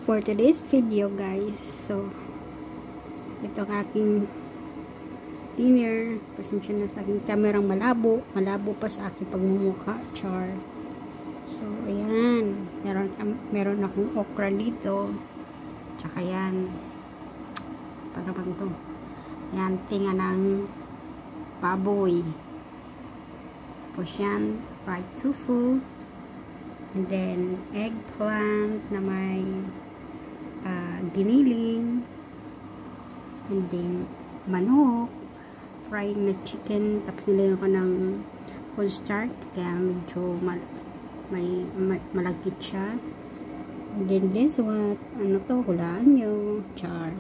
for today's video, guys. So ito ang aking dinner. Pasensya na sa aking kamerang malabo pa sa aking pagmumukha, char. So ayan, meron akong okra dito, tsaka yan, para bang to, yan, tinga ng baboy, tapos yan, fried tofu, and then eggplant na may giniling, and then manok, fried na chicken, tapos nilagyan ko ng cornstarch, kaya medyo malagkit siya. And then guess what? Ano to? Hulaan nyo. Char.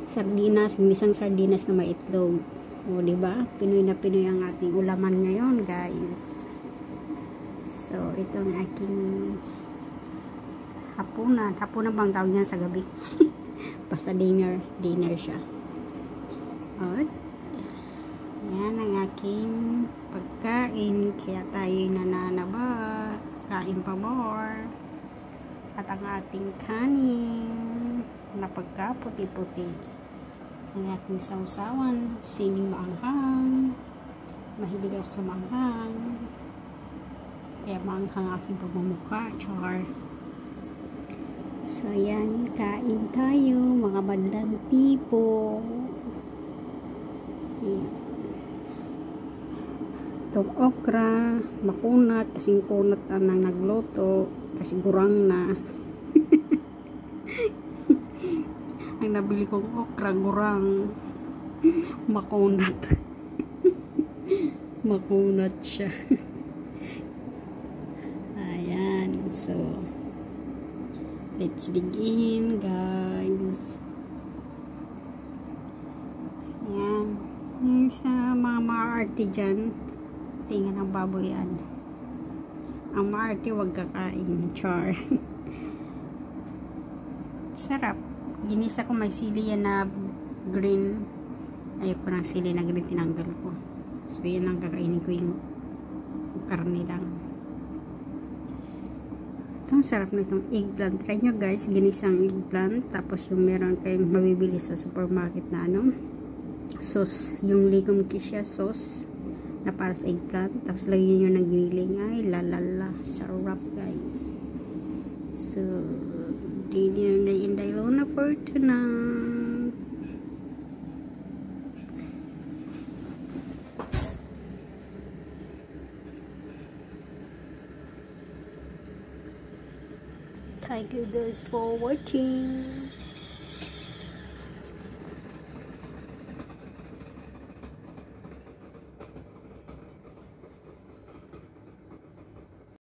Sardinas, ginisang sardinas na may itlog. O, diba? Pinoy na Pinoy ang ating ulaman ngayon, guys. So, ito ang aking hapunan. Hapunan bang tawag niya sa gabi? Basta dinner siya. O, yan ang aking pagkain. Kaya tayo nananaba. Kain pa more. At ang ating kanin na pagkaputi-puti. Ang aking sausawan, siling maanghang. Mahilig ako sa maanghang. Kaya maanghang aking pagmumukha, char. So yan, kain tayo mga bandang people. Itong okra, makunat, kasing kunat nang nagluto, kasi gurang na. Ang nabili kong okra, gurang, makunat. Makunat siya. Ayan, so let's dig in, guys. Ayan, yung sa mga arte dyan, tinga ng baboy yan. Ang maarte wag kakain, char. Sarap. Ginisa ko, may sili yan na green. Ayoko ng sili na green, tinanggal ko. So yan ang kakainin ko, yung karne lang. Itong sarap na itong eggplant. Try nyo guys, ginisang eggplant. Tapos yung meron kayong mabibili sa supermarket na ano, sauce, yung legum kisya sauce na para sa eggplant, tapos lagyan nyo ng giniling. Ay lalala, sarap guys. So dinner na Inday Luna for tonight. Thank you guys for watching.